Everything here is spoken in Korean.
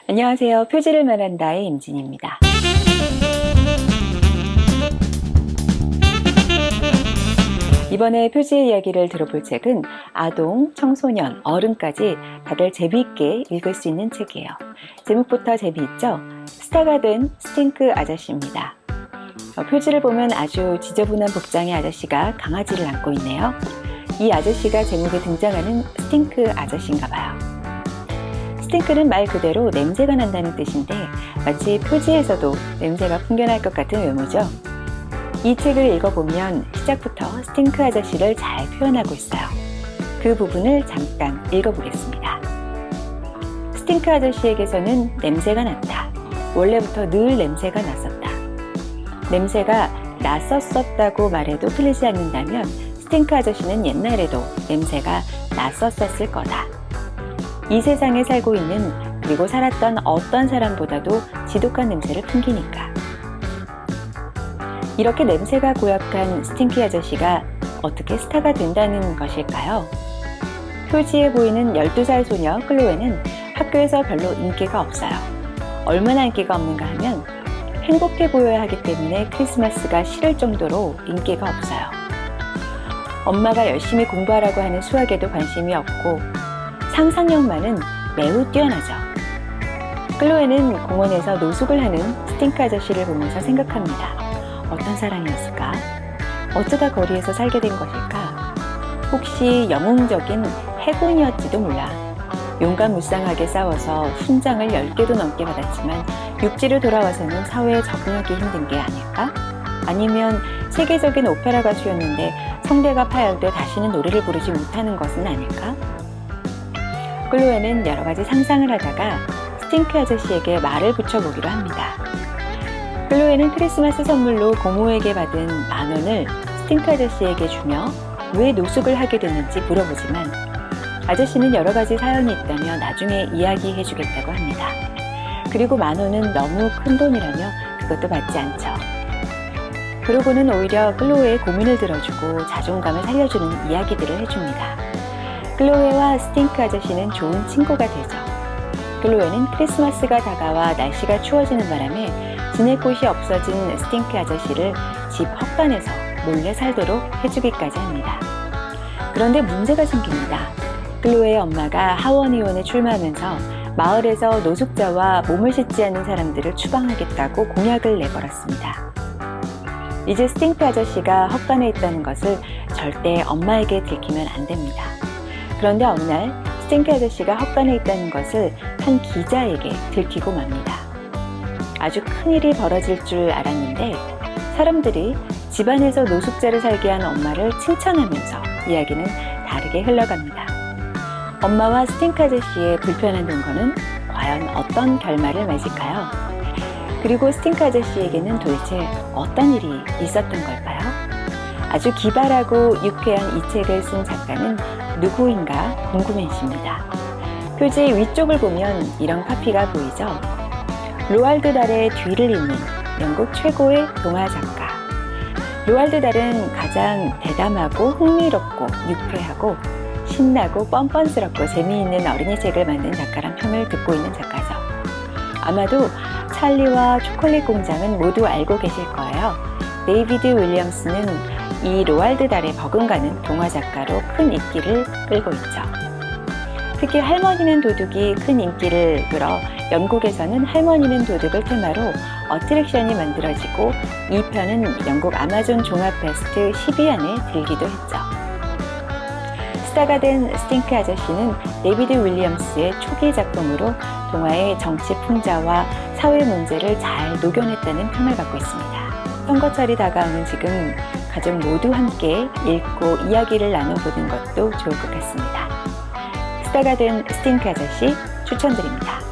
안녕하세요. 표지를 말한다의 임진입니다. 이번에 표지의 이야기를 들어볼 책은 아동, 청소년, 어른까지 다들 재미있게 읽을 수 있는 책이에요. 제목부터 재미있죠? 스타가 된 스팅크 아저씨입니다. 표지를 보면 아주 지저분한 복장의 아저씨가 강아지를 안고 있네요. 이 아저씨가 제목에 등장하는 스팅크 아저씨인가 봐요. 스팅크는 말 그대로 냄새가 난다는 뜻인데 마치 표지에서도 냄새가 풍겨날 것 같은 외모죠. 이 책을 읽어보면 시작부터 스팅크 아저씨를 잘 표현하고 있어요. 그 부분을 잠깐 읽어보겠습니다. 스팅크 아저씨에게서는 냄새가 났다. 원래부터 늘 냄새가 났었다. 냄새가 났었다고 말해도 틀리지 않는다면 스팅크 아저씨는 옛날에도 냄새가 났었을 거다. 이 세상에 살고 있는 그리고 살았던 어떤 사람보다도 지독한 냄새를 풍기니까. 이렇게 냄새가 고약한 스팅키 아저씨가 어떻게 스타가 된다는 것일까요? 표지에 보이는 12살 소녀 클로에는 학교에서 별로 인기가 없어요. 얼마나 인기가 없는가 하면 행복해 보여야 하기 때문에 크리스마스가 싫을 정도로 인기가 없어요. 엄마가 열심히 공부하라고 하는 수학에도 관심이 없고 상상력만은 매우 뛰어나죠. 클로에는 공원에서 노숙을 하는 스팅크 아저씨를 보면서 생각합니다. 어떤 사람이었을까? 어쩌다 거리에서 살게 된 것일까? 혹시 영웅적인 해군이었지도 몰라. 용감무쌍하게 싸워서 훈장을 10개도 넘게 받았지만 육지로 돌아와서는 사회에 적응하기 힘든 게 아닐까? 아니면 세계적인 오페라 가수였는데 성대가 파열돼 다시는 노래를 부르지 못하는 것은 아닐까? 클로에는 여러 가지 상상을 하다가 스팅크 아저씨에게 말을 붙여보기로 합니다. 클로에는 크리스마스 선물로 고모에게 받은 10,000원을 스팅크 아저씨에게 주며 왜 노숙을 하게 됐는지 물어보지만 아저씨는 여러 가지 사연이 있다며 나중에 이야기해 주겠다고 합니다. 그리고 10,000원은 너무 큰 돈이라며 그것도 받지 않죠. 그러고는 오히려 클로에의 고민을 들어주고 자존감을 살려주는 이야기들을 해줍니다. 클로에와 스팅크 아저씨는 좋은 친구가 되죠. 클로에는 크리스마스가 다가와 날씨가 추워지는 바람에 지낼 곳이 없어진 스팅크 아저씨를 집 헛간에서 몰래 살도록 해주기까지 합니다. 그런데 문제가 생깁니다. 클로에의 엄마가 하원의원에 출마하면서 마을에서 노숙자와 몸을 씻지 않는 사람들을 추방하겠다고 공약을 내걸었습니다. 이제 스팅크 아저씨가 헛간에 있다는 것을 절대 엄마에게 들키면 안 됩니다. 그런데 어느 날 스팅크 아저씨가 헛간에 있다는 것을 한 기자에게 들키고 맙니다. 아주 큰일이 벌어질 줄 알았는데 사람들이 집안에서 노숙자를 살게 한 엄마를 칭찬하면서 이야기는 다르게 흘러갑니다. 엄마와 스팅크 아저씨의 불편한 동거는 과연 어떤 결말을 맺을까요? 그리고 스팅크 아저씨에게는 도대체 어떤 일이 있었던 걸까요? 아주 기발하고 유쾌한 이 책을 쓴 작가는 누구인가 궁금해집니다. 표지 위쪽을 보면 이런 카피가 보이죠? 로알드 달의 뒤를 잇는 영국 최고의 동화 작가. 로알드 달은 가장 대담하고 흥미롭고 유쾌하고 신나고 뻔뻔스럽고 재미있는 어린이 책을 만든 작가란 평을 듣고 있는 작가죠. 아마도 찰리와 초콜릿 공장은 모두 알고 계실 거예요. 데이비드 윌리엄스는 이 로알드 달에 버금가는 동화 작가로 큰 인기를 끌고 있죠. 특히 할머니는 도둑이 큰 인기를 끌어 영국에서는 할머니는 도둑을 테마로 어트랙션이 만들어지고 이 편은 영국 아마존 종합 베스트 10위 안에 들기도 했죠. 스타가 된 스팅크 아저씨는 데이비드 윌리엄스의 초기 작품으로 동화의 정치 풍자와 사회 문제를 잘 녹여냈다는 평을 받고 있습니다. 선거철이 다가오는 지금 가족 모두 함께 읽고 이야기를 나눠보는 것도 좋을 것 같습니다. 스타가 된 스팅크 아저씨 추천드립니다.